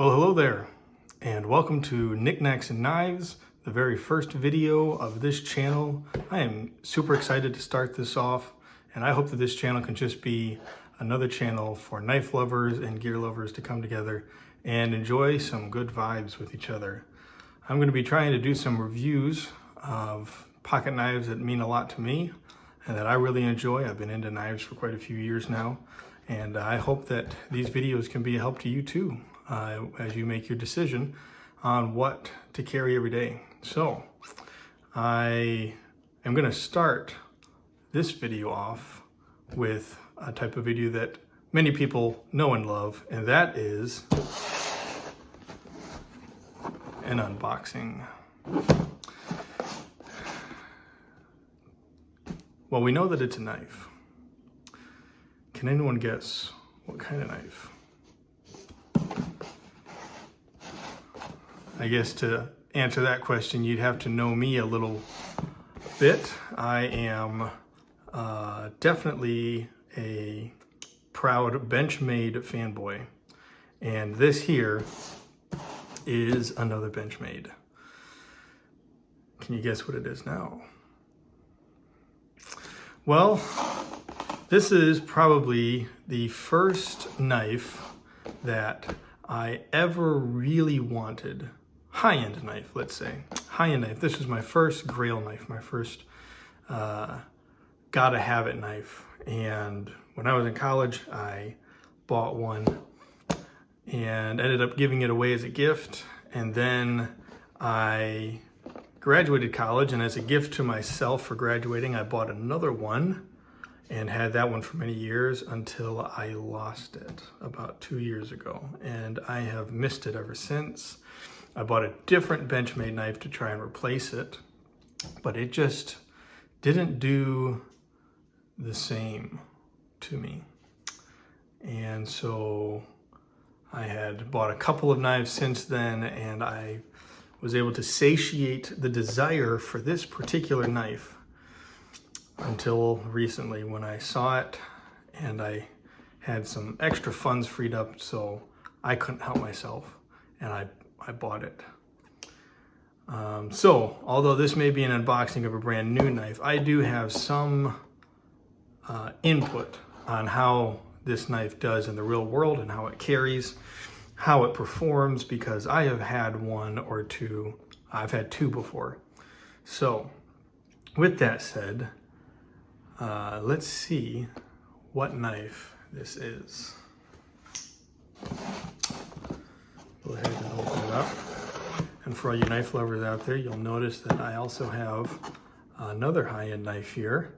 Well, hello there, and welcome to Knick-knacks and Knives, the very first video of this channel. I am super excited to start this off, and I hope that this channel can just be another channel for knife lovers and gear lovers to come together and enjoy some good vibes with each other. I'm going to be trying to do some reviews of pocket knives that mean a lot to me and that I really enjoy. I've been into knives for quite a few years now, and I hope that these videos can be a help to you too, as you make your decision on what to carry every day. So I am going to start this video off with a type of video that many people know and love, and that is an unboxing. Well, we know that it's a knife. Can anyone guess what kind of knife? I guess to answer that question, you'd have to know me a little bit. I am definitely a proud Benchmade fanboy. And this here is another Benchmade. Can you guess what it is now? Well, this is probably the first knife that I ever really wanted. High-end knife, let's say. High-end knife. This was my first Grail knife, my first gotta have it knife. And when I was in college, I bought one and ended up giving it away as a gift. And then I graduated college, and as a gift to myself for graduating, I bought another one and had that one for many years until I lost it about 2 years ago. And I have missed it ever since. I bought a different Benchmade knife to try and replace it, but it just didn't do the same to me. And so I had bought a couple of knives since then, and I was able to satiate the desire for this particular knife until recently when I saw it and I had some extra funds freed up, so I couldn't help myself, and I bought it. So although this may be an unboxing of a brand new knife, I do have some input on how this knife does in the real world and how it carries, how it performs, because I have had one or two. I've had two before. So with that said, let's see what knife this is. Go ahead and open it up. And for all you knife lovers out there, you'll notice that I also have another high-end knife here,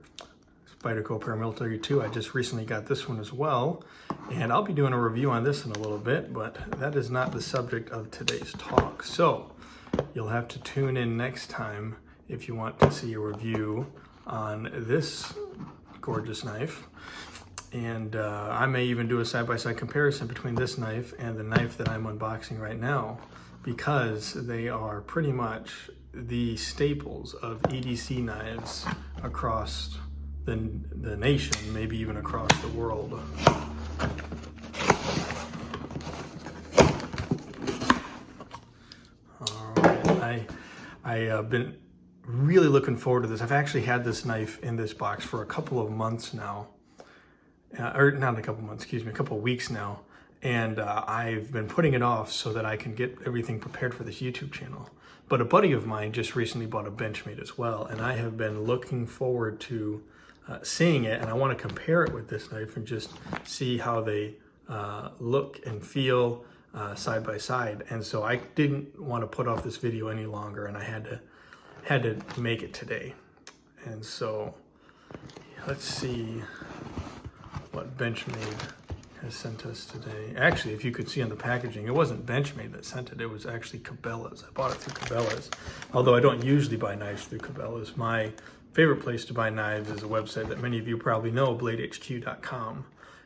Spyderco Paramilitary 2. I just recently got this one as well, and I'll be doing a review on this in a little bit, but that is not the subject of today's talk. So you'll have to tune in next time if you want to see a review on this gorgeous knife. And I may even do a side-by-side comparison between this knife and the knife that I'm unboxing right now, because they are pretty much the staples of EDC knives across the nation, maybe even across the world. All right, I have been really looking forward to this. I've actually had this knife in this box for a couple of months now. Or not a couple months, excuse me, a couple of weeks now. And I've been putting it off so that I can get everything prepared for this YouTube channel. But a buddy of mine just recently bought a Benchmade as well, and I have been looking forward to seeing it, and I want to compare it with this knife and just see how they look and feel side by side. And so I didn't want to put off this video any longer, and I had to make it today. And so let's see what Benchmade has sent us today. Actually, if you could see on the packaging, it wasn't Benchmade that sent it, it was actually Cabela's. I bought it through Cabela's, although I don't usually buy knives through Cabela's. My favorite place to buy knives is a website that many of you probably know, bladehq.com.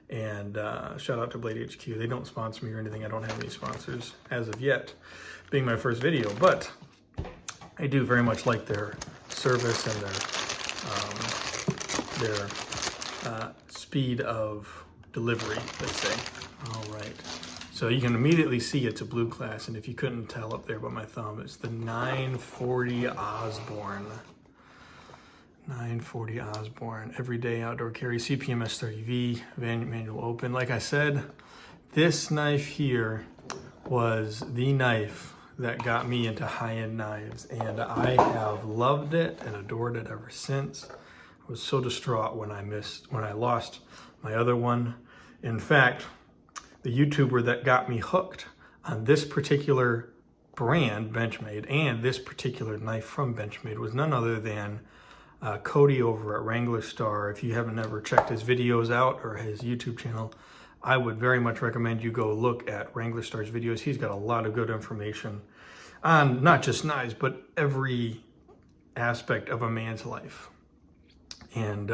And shout out to Blade HQ. They don't sponsor me or anything. I don't have any sponsors as of yet, being my first video, but I do very much like their service and their speed of delivery, let's say. All right. So you can immediately see it's a blue class, and if you couldn't tell up there by my thumb, it's the 940 Osborne. 940 Osborne, everyday outdoor carry, CPM S30V, manual open. Like I said, this knife here was the knife that got me into high-end knives, and I have loved it and adored it ever since. I was so distraught when I lost my other one. In fact, the YouTuber that got me hooked on this particular brand, Benchmade, and this particular knife from Benchmade was none other than Cody over at Wrangler Star. If you haven't ever checked his videos out or his YouTube channel, I would very much recommend you go look at Wrangler Star's videos. He's got a lot of good information on not just knives, but every aspect of a man's life. And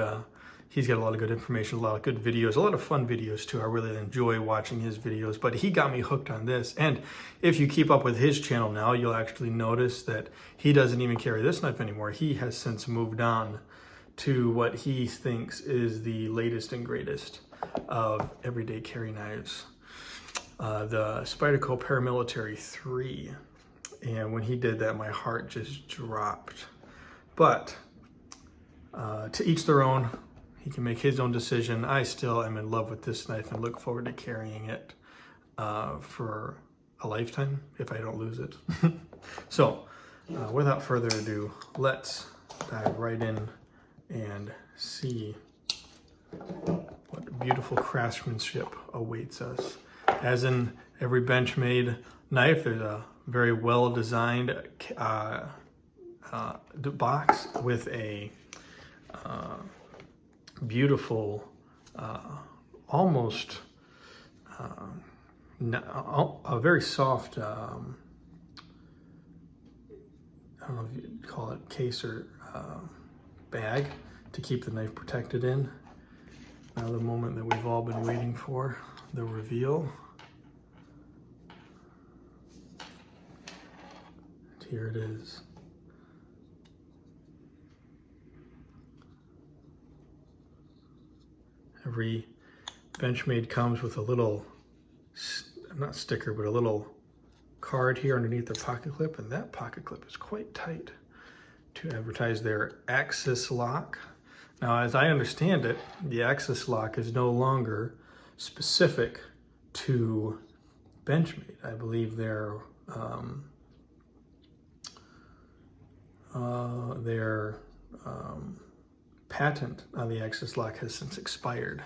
he's got a lot of good information, a lot of good videos, a lot of fun videos too. I really enjoy watching his videos, but he got me hooked on this. And if you keep up with his channel now, you'll actually notice that he doesn't even carry this knife anymore. He has since moved on to what he thinks is the latest and greatest of everyday carry knives, the Spyderco Paramilitary 3. And when he did that, my heart just dropped. But to each their own. He can make his own decision. I still am in love with this knife and look forward to carrying it for a lifetime if I don't lose it. So without further ado, let's dive right in and see what beautiful craftsmanship awaits us. As in every Benchmade knife, there's a very well-designed box with a beautiful, almost a very soft, I don't know if you'd call it case or bag to keep the knife protected in. Now the moment that we've all been waiting for, the reveal. And here it is. Every Benchmade comes with a little, not sticker, but a little card here underneath their pocket clip, and that pocket clip is quite tight to advertise their Axis lock. Now, as I understand it, the Axis lock is no longer specific to Benchmade. I believe their patent on the Axis lock has since expired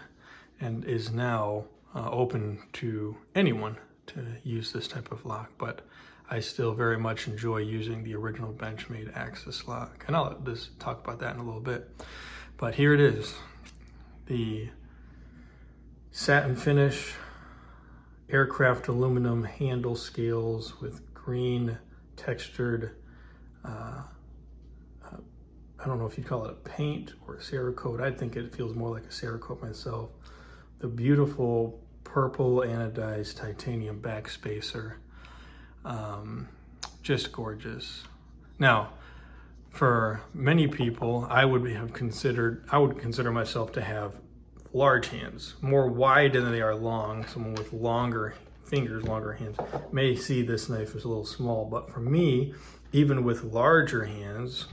and is now open to anyone to use this type of lock, but I still very much enjoy using the original Benchmade Axis lock, and I'll just talk about that in a little bit. But here it is, the satin finish, aircraft aluminum handle scales with green textured I don't know if you call it a paint or a Cerakote. I think it feels more like a Cerakote myself. The beautiful purple anodized titanium backspacer. Just gorgeous. Now, for many people, I would consider myself to have large hands, more wide than they are long. Someone with longer fingers, longer hands may see this knife as a little small, but for me, even with larger hands,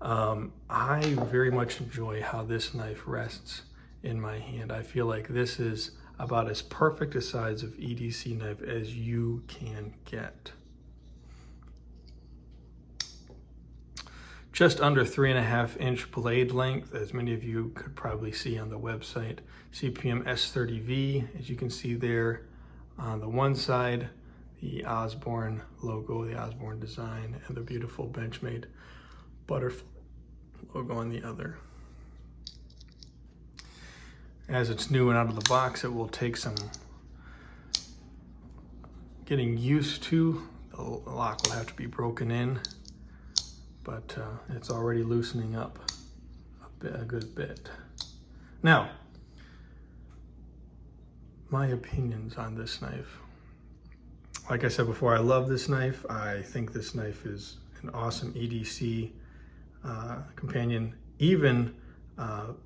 I very much enjoy how this knife rests in my hand. I feel like this is about as perfect a size of EDC knife as you can get. Just under 3.5 inch blade length, as many of you could probably see on the website. CPM S30V, as you can see there on the one side, the Osborne logo, the Osborne design, and the beautiful Benchmade butterfly logo on the other. As it's new and out of the box, it will take some getting used to. The lock will have to be broken in, but it's already loosening up a good bit. Now, my opinions on this knife. Like I said before, I love this knife. I think this knife is an awesome EDC companion. Even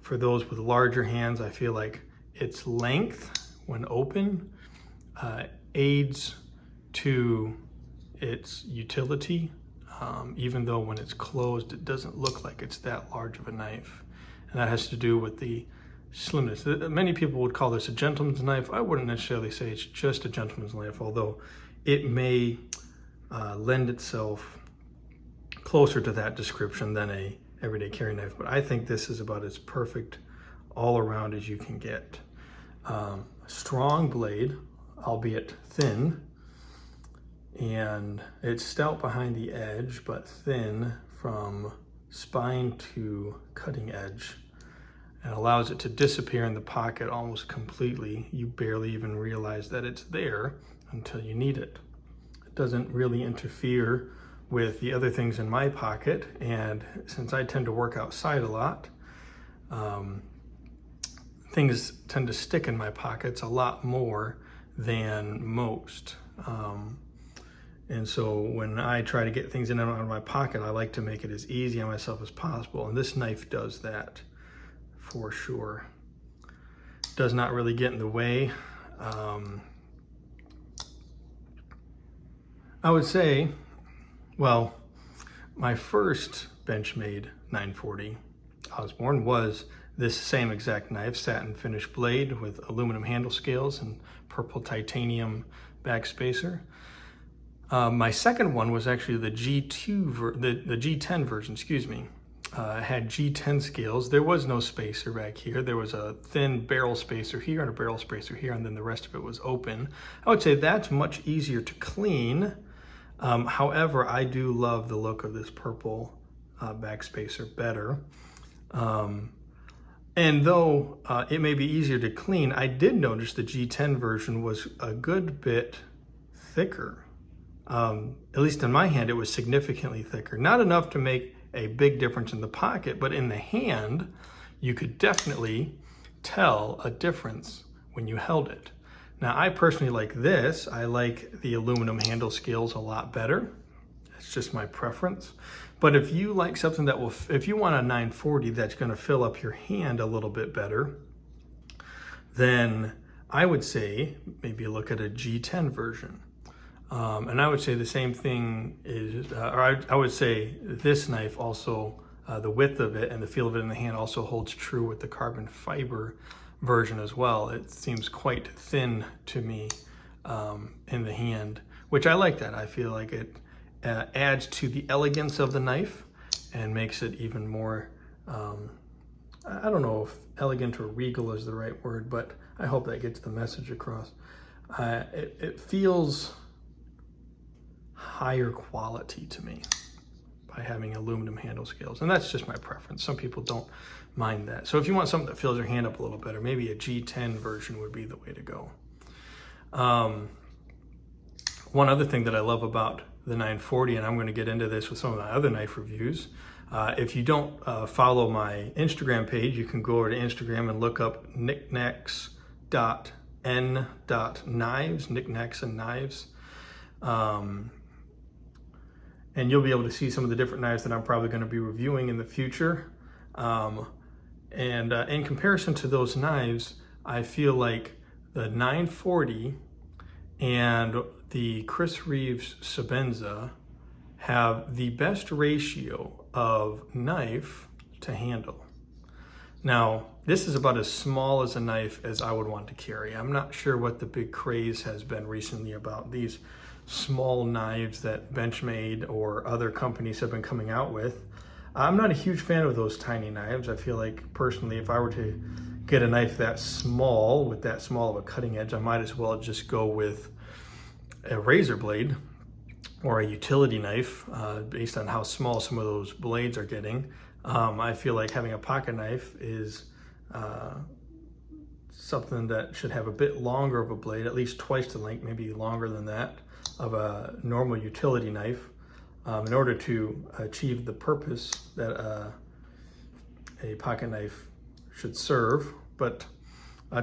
for those with larger hands, I feel like its length when open aids to its utility, even though when it's closed, it doesn't look like it's that large of a knife. And that has to do with the slimness. Many people would call this a gentleman's knife. I wouldn't necessarily say it's just a gentleman's knife, although it may lend itself closer to that description than a everyday carry knife. But I think this is about as perfect all around as you can get. Strong blade, albeit thin, and it's stout behind the edge, but thin from spine to cutting edge, and allows it to disappear in the pocket almost completely. You barely even realize that it's there until you need it. It doesn't really interfere with the other things in my pocket, and since I tend to work outside a lot, things tend to stick in my pockets a lot more than most. And so when I try to get things in and out of my pocket, I like to make it as easy on myself as possible. And this knife does that for sure. Does not really get in the way. I would say, well, my first Benchmade 940 Osborne was this same exact knife, satin finish blade with aluminum handle scales and purple titanium backspacer. My second one was actually the the G10 version, excuse me. It had G10 scales. There was no spacer back here. There was a thin barrel spacer here and a barrel spacer here, and then the rest of it was open. I would say that's much easier to clean. However, I do love the look of this purple backspacer better. And though it may be easier to clean, I did notice the G10 version was a good bit thicker. At least in my hand, it was significantly thicker. Not enough to make a big difference in the pocket, but in the hand, you could definitely tell a difference when you held it. Now, I personally like this. I like the aluminum handle scales a lot better. It's just my preference. But if you like something that will, if you want a 940 that's going to fill up your hand a little bit better, then I would say maybe look at a G10 version. And I would say the same thing is, I would say this knife also, the width of it and the feel of it in the hand also holds true with the carbon fiber version as well. It seems quite thin to me in the hand, which I like that. I feel like it adds to the elegance of the knife and makes it even more, I don't know if elegant or regal is the right word, but I hope that gets the message across. It feels higher quality to me by having aluminum handle scales, and that's just my preference. Some people don't mind that. So if you want something that fills your hand up a little better, maybe a G10 version would be the way to go. One other thing that I love about the 940, and I'm going to get into this with some of my other knife reviews. If you don't follow my Instagram page, you can go over to Instagram and look up knickknacks.n.knives, knickknacks and knives. And you'll be able to see some of the different knives that I'm probably going to be reviewing in the future. And in comparison to those knives, I feel like the 940 and the Chris Reeves Sebenza have the best ratio of knife to handle. Now, this is about as small as a knife as I would want to carry. I'm not sure what the big craze has been recently about these small knives that Benchmade or other companies have been coming out with. I'm not a huge fan of those tiny knives. I feel like personally, if I were to get a knife that small with that small of a cutting edge, I might as well just go with a razor blade or a utility knife based on how small some of those blades are getting. I feel like having a pocket knife is something that should have a bit longer of a blade, at least twice the length, maybe longer than that, of a normal utility knife in order to achieve the purpose that a pocket knife should serve. But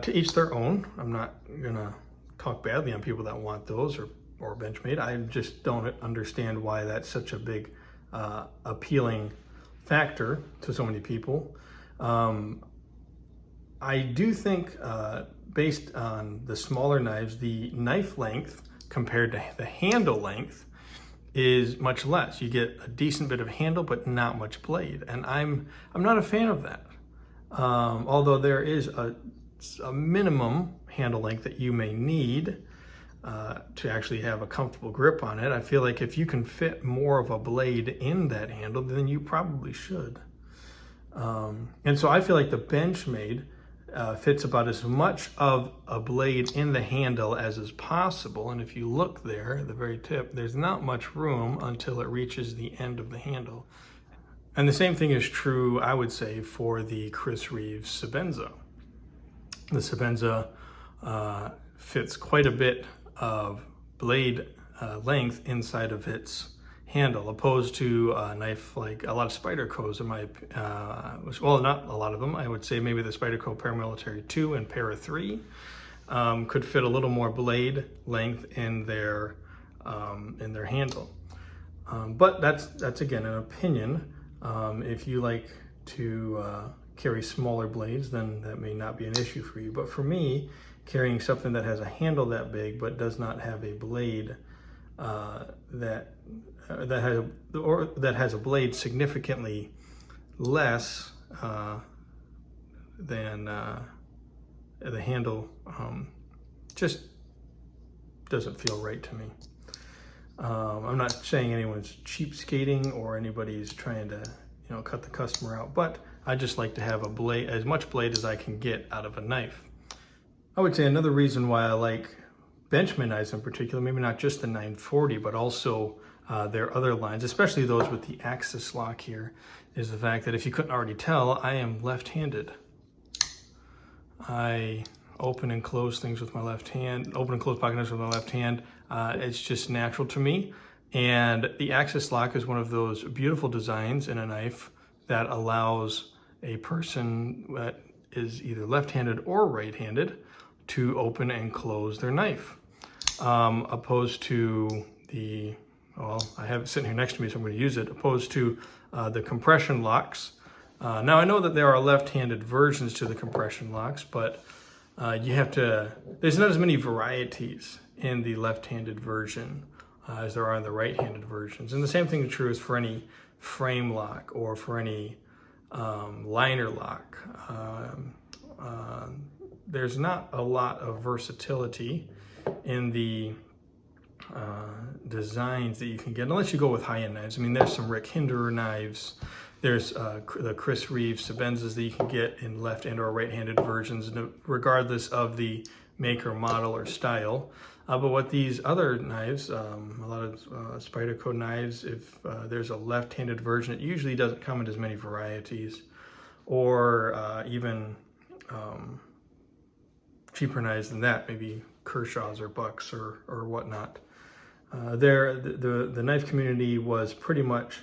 to each their own. I'm not gonna talk badly on people that want those or Benchmade. I just don't understand why that's such a big appealing factor to so many people. I do think based on the smaller knives, the knife length compared to the handle length is much less. You get a decent bit of handle, but not much blade. And I'm not a fan of that. Although there is a minimum handle length that you may need to actually have a comfortable grip on it. I feel like if you can fit more of a blade in that handle, then you probably should. And so I feel like the Benchmade fits about as much of a blade in the handle as is possible. And if you look there at the very tip, there's not much room until it reaches the end of the handle. And the same thing is true, I would say, for the Chris Reeves Sebenza. The Sebenza fits quite a bit of blade length inside of its handle, opposed to a knife like a lot of Spydercos, in my well, not a lot of them. I would say maybe the Spyderco Paramilitary 2 and Para 3 could fit a little more blade length in their handle. But that's again an opinion. If you like to carry smaller blades, then that may not be an issue for you. But for me, carrying something that has a handle that big but does not have a blade that has a blade significantly less than the handle, just doesn't feel right to me. I'm not saying anyone's cheapskating or anybody's trying to, cut the customer out, but I just like to have a blade, as much blade as I can get out of a knife. I would say another reason why I like Benchmade knives in particular, maybe not just the 940, but also their other lines, especially those with the axis lock here, is the fact that if you couldn't already tell, I am left-handed. I open and close things with my left hand, open and close pocket knives with my left hand. It's just natural to me. And the axis lock is one of those beautiful designs in a knife that allows a person that is either left-handed or right-handed to open and close their knife. Opposed to the, well, I have it sitting here next to me, so I'm going to use it, opposed to the compression locks. Now I know that there are left-handed versions to the compression locks, but there's not as many varieties in the left-handed version as there are in the right-handed versions. And the same thing is true as for any frame lock or for any liner lock. There's not a lot of versatility in the designs that you can get, unless you go with high-end knives. I mean, there's some Rick Hinderer knives. There's the Chris Reeves Sebenzas that you can get in left and or right-handed versions, regardless of the maker, model, or style. But what these other knives, a lot of Spyderco knives, if there's a left-handed version, it usually doesn't come in as many varieties, or even cheaper knives than that, maybe Kershaw's or Bucks or whatnot. The knife community was pretty much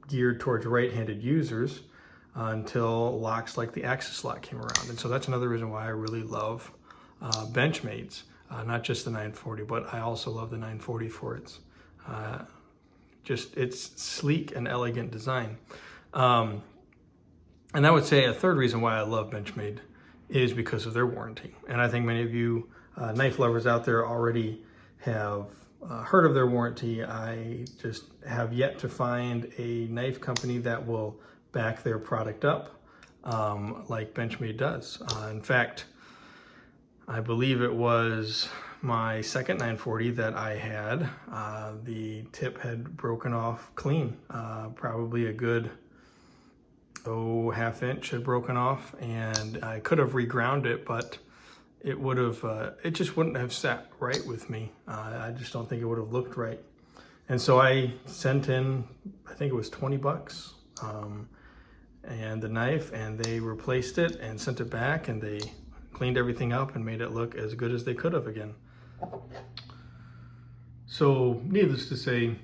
geared towards right-handed users until locks like the axis lock came around. And so that's another reason why I really love Benchmades, not just the 940, but I also love the 940 for its its sleek and elegant design. And I would say a third reason why I love Benchmade is because of their warranty. And I think many of you knife lovers out there already have heard of their warranty. I just have yet to find a knife company that will back their product up like Benchmade does. In fact, I believe it was my second 940 that I had. The tip had broken off clean, probably a good half inch had broken off, and I could have reground it, but it would have, it just wouldn't have sat right with me. I just don't think it would have looked right. And so I sent in, I think it was 20 bucks, and the knife, and they replaced it and sent it back, and they cleaned everything up and made it look as good as they could have again. So needless to say,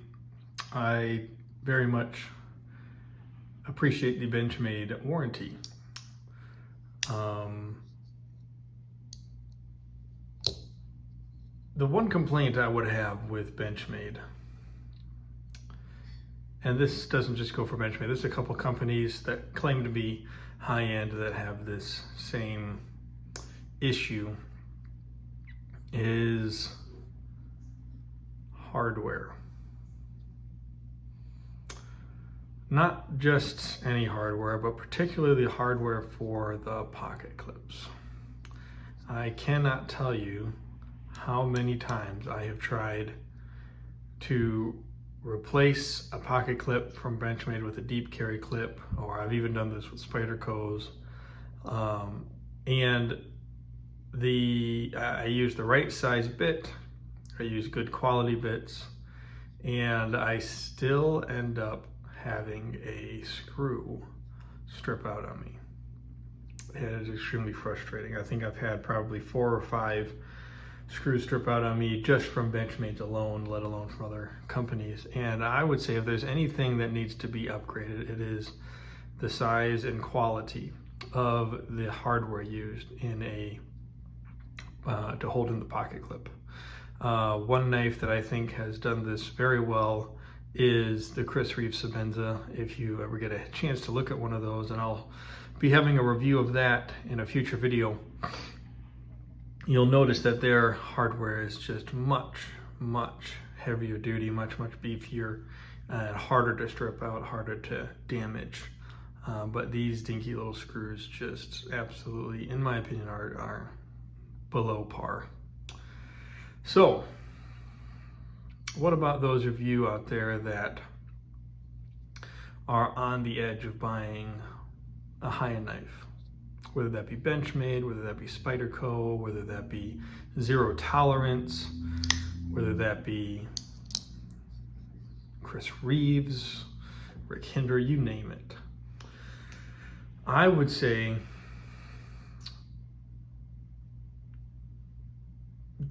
I very much appreciate the Benchmade warranty. The one complaint I would have with Benchmade, and this doesn't just go for Benchmade, there's a couple companies that claim to be high-end that have this same issue is hardware. Not just any hardware, but particularly hardware for the pocket clips. I cannot tell you how many times I have tried to replace a pocket clip from Benchmade with a deep carry clip, or I've even done this with Spyderco's. And I use the right size bit, I use good quality bits, and I still end up having a screw strip out on me. It is extremely frustrating. I think I've had probably 4 or 5 screws strip out on me just from Benchmade alone, let alone from other companies. And I would say if there's anything that needs to be upgraded, it is the size and quality of the hardware used in to hold in the pocket clip. One knife that I think has done this very well is the Chris Reeve Sebenza. If you ever get a chance to look at one of those, and I'll be having a review of that in a future video, you'll notice that their hardware is just much heavier duty, much beefier, and harder to strip out, harder to damage. But these dinky little screws just absolutely, in my opinion, are below par. So what about those of you out there that are on the edge of buying a high-end knife? Whether that be Benchmade, whether that be Spyderco, whether that be Zero Tolerance, whether that be Chris Reeves, Rick Hinder, you name it. I would say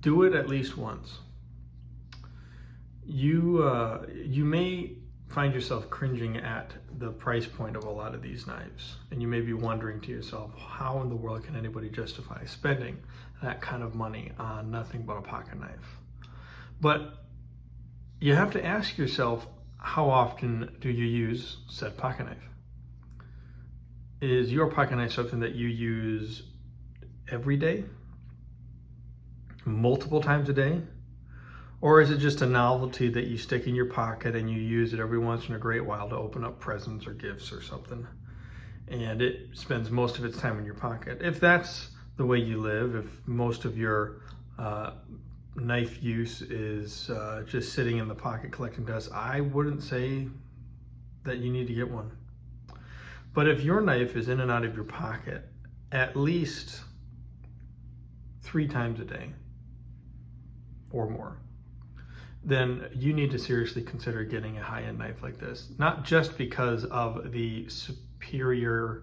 do it at least once. You may find yourself cringing at the price point of a lot of these knives, and you may be wondering to yourself, how in the world can anybody justify spending that kind of money on nothing but a pocket knife? But you have to ask yourself, how often do you use said pocket knife? Is your pocket knife something that you use every day, multiple times a day? Or is it just a novelty that you stick in your pocket and you use it every once in a great while to open up presents or gifts or something, and it spends most of its time in your pocket? If that's the way you live, if most of your knife use is just sitting in the pocket collecting dust, I wouldn't say that you need to get one. But if your knife is in and out of your pocket at least 3 times a day or more, then you need to seriously consider getting a high-end knife like this. Not just because of the superiority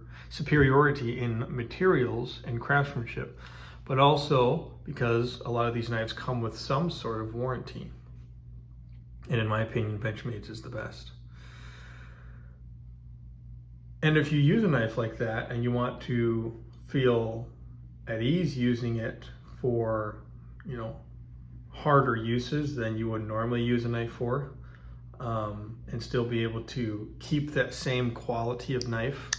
in materials and craftsmanship, but also because a lot of these knives come with some sort of warranty. And in my opinion, Benchmade's is the best. And if you use a knife like that and you want to feel at ease using it for, harder uses than you would normally use a knife for, and still be able to keep that same quality of knife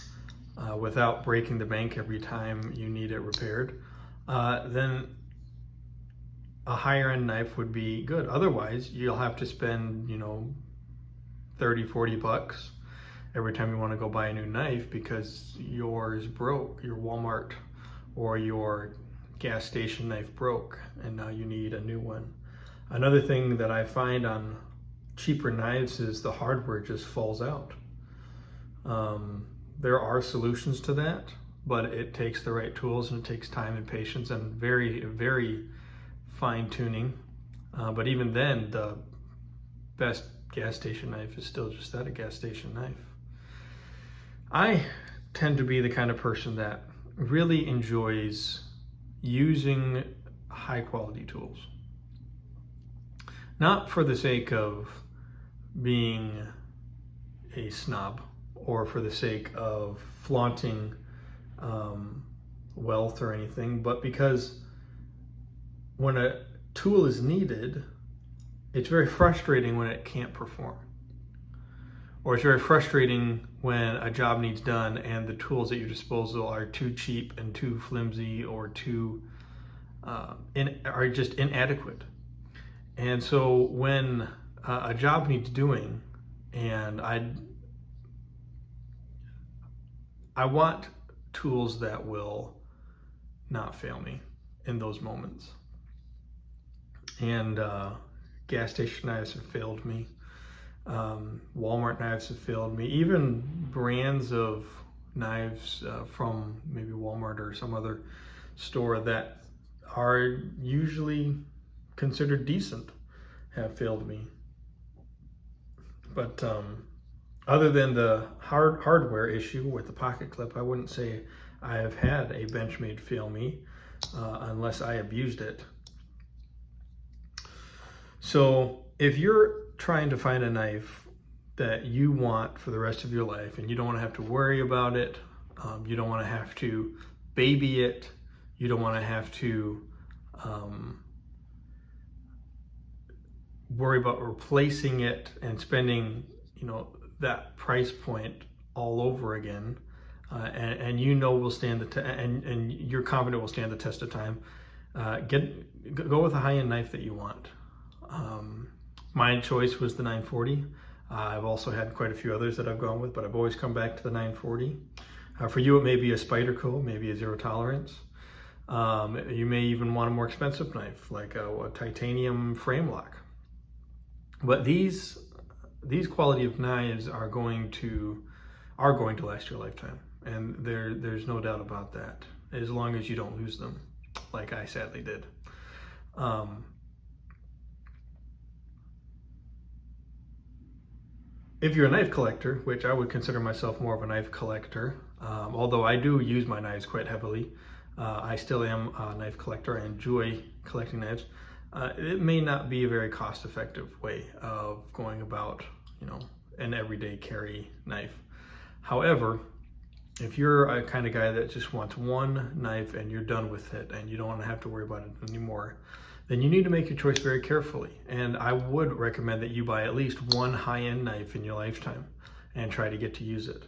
without breaking the bank every time you need it repaired, then a higher end knife would be good. Otherwise, you'll have to spend, $30-40 every time you want to go buy a new knife because yours broke, your Walmart or your gas station knife broke, and now you need a new one. Another thing that I find on cheaper knives is the hardware just falls out. There are solutions to that, but it takes the right tools and it takes time and patience and very fine tuning. But even then, the best gas station knife is still just that, a gas station knife. I tend to be the kind of person that really enjoys using high quality tools. Not for the sake of being a snob or for the sake of flaunting wealth or anything, but because when a tool is needed, it's very frustrating when it can't perform. Or it's very frustrating when a job needs done and the tools at your disposal are too cheap and too flimsy or too are just inadequate. And so when a job needs doing, and I want tools that will not fail me in those moments. And gas station knives have failed me. Walmart knives have failed me. Even brands of knives from maybe Walmart or some other store that are usually considered decent have failed me. But other than the hardware issue with the pocket clip, I wouldn't say I have had a Benchmade fail me unless I abused it. So if you're trying to find a knife that you want for the rest of your life and you don't want to have to worry about it, you don't want to have to baby it, you don't want to have to worry about replacing it and spending, that price point all over again, and will stand and you're confident will stand the test of time, go with a high-end knife that you want. My choice was the 940. I've also had quite a few others that I've gone with, but I've always come back to the 940. For you, it may be a Spyderco, maybe a zero tolerance. You may even want a more expensive knife, like a titanium frame lock. But these quality of knives are going to last your lifetime, and there's no doubt about that, as long as you don't lose them, like I sadly did. If you're a knife collector, which I would consider myself more of a knife collector, although I do use my knives quite heavily, I still am a knife collector. I enjoy collecting knives. It may not be a very cost-effective way of going about, an everyday carry knife. However, if you're a kind of guy that just wants one knife and you're done with it and you don't want to have to worry about it anymore, then you need to make your choice very carefully. And I would recommend that you buy at least one high-end knife in your lifetime and try to get to use it.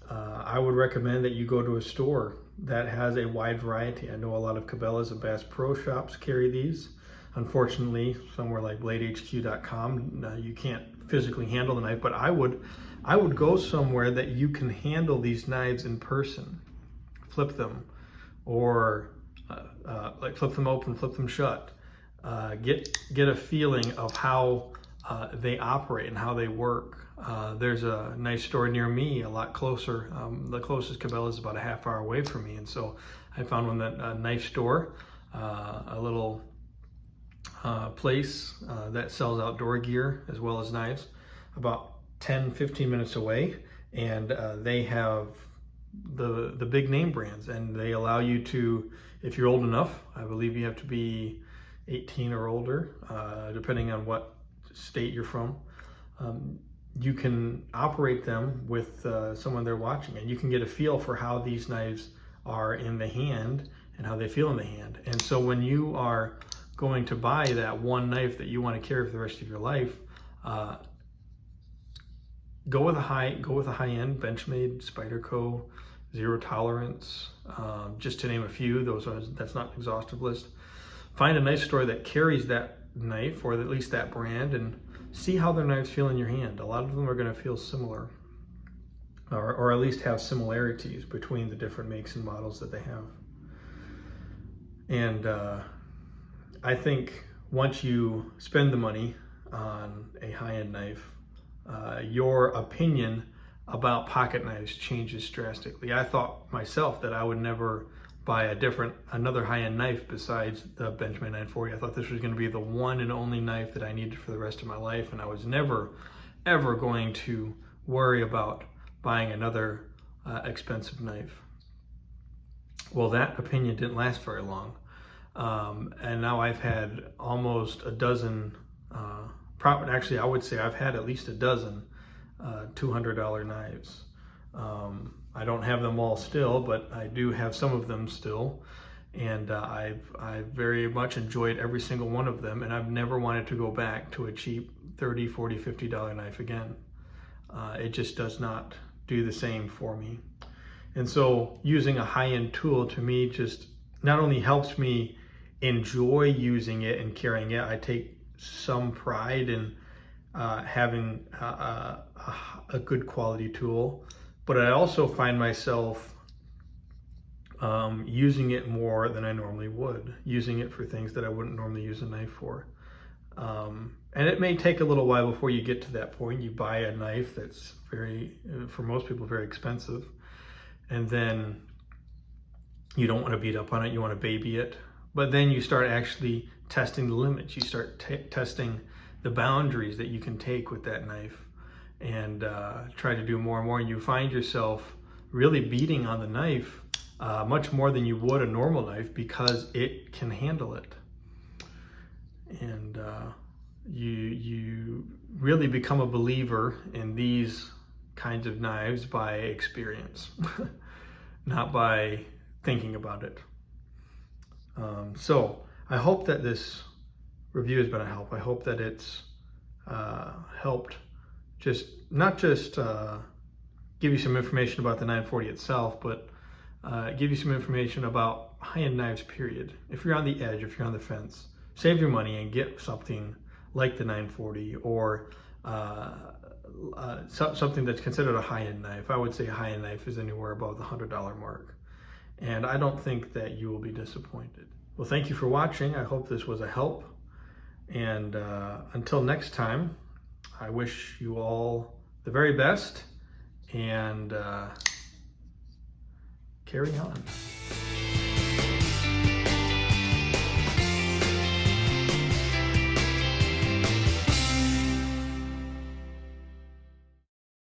I would recommend that you go to a store that has a wide variety. I know a lot of Cabela's and Bass Pro Shops carry these. Unfortunately, somewhere like BladeHQ.com, you can't physically handle the knife, but I would go somewhere that you can handle these knives in person, flip them, or like flip them open, flip them shut. Get a feeling of how they operate and how they work. There's a nice store near me, a lot closer. The closest Cabela is about a half hour away from me, and so I found one that a knife store, a little place that sells outdoor gear as well as knives, about 10-15 minutes away, and they have the big name brands, and they allow you to, if you're old enough, I believe you have to be 18 or older, depending on what state you're from, you can operate them with someone there watching, and you can get a feel for how these knives are in the hand and how they feel in the hand. And so when you are going to buy that one knife that you want to carry for the rest of your life, go with a high-end Benchmade, Spyderco, zero tolerance, just to name a few. That's not an exhaustive list. Find a knife store that carries that knife, or at least that brand, and see how their knives feel in your hand. A lot of them are going to feel similar, or at least have similarities between the different makes and models that they have. And I think once you spend the money on a high-end knife, your opinion about pocket knives changes drastically. I thought myself that I would never buy another high-end knife besides the Benchmade 940. I thought this was going to be the one and only knife that I needed for the rest of my life, and I was never, ever going to worry about buying another expensive knife. Well, that opinion didn't last very long, and now I've had almost a dozen, actually I would say I've had at least a dozen $200 knives. I don't have them all still, but I do have some of them still, and I've very much enjoyed every single one of them, and I've never wanted to go back to a cheap $30, $40, $50 knife again. It just does not do the same for me. And so using a high-end tool to me just not only helps me enjoy using it and carrying it. I take some pride in having a good quality tool, but I also find myself using it more than I normally would, using it for things that I wouldn't normally use a knife for. And it may take a little while before you get to that point. You buy a knife that's for most people, very expensive, and then you don't want to beat up on it, you want to baby it. But then you start actually testing the limits. You start testing the boundaries that you can take with that knife, and try to do more and more. And you find yourself really beating on the knife much more than you would a normal knife, because it can handle it. And you really become a believer in these kinds of knives by experience, not by thinking about it. So I hope that this review has been a help. I hope that it's helped not just give you some information about the 940 itself, but give you some information about high-end knives, period. If you're on the edge, if you're on the fence, save your money and get something like the 940, or something that's considered a high-end knife. I would say a high-end knife is anywhere above the $100 mark. And I don't think that you will be disappointed. Well, thank you for watching. I hope this was a help. And until next time, I wish you all the very best, and carry on.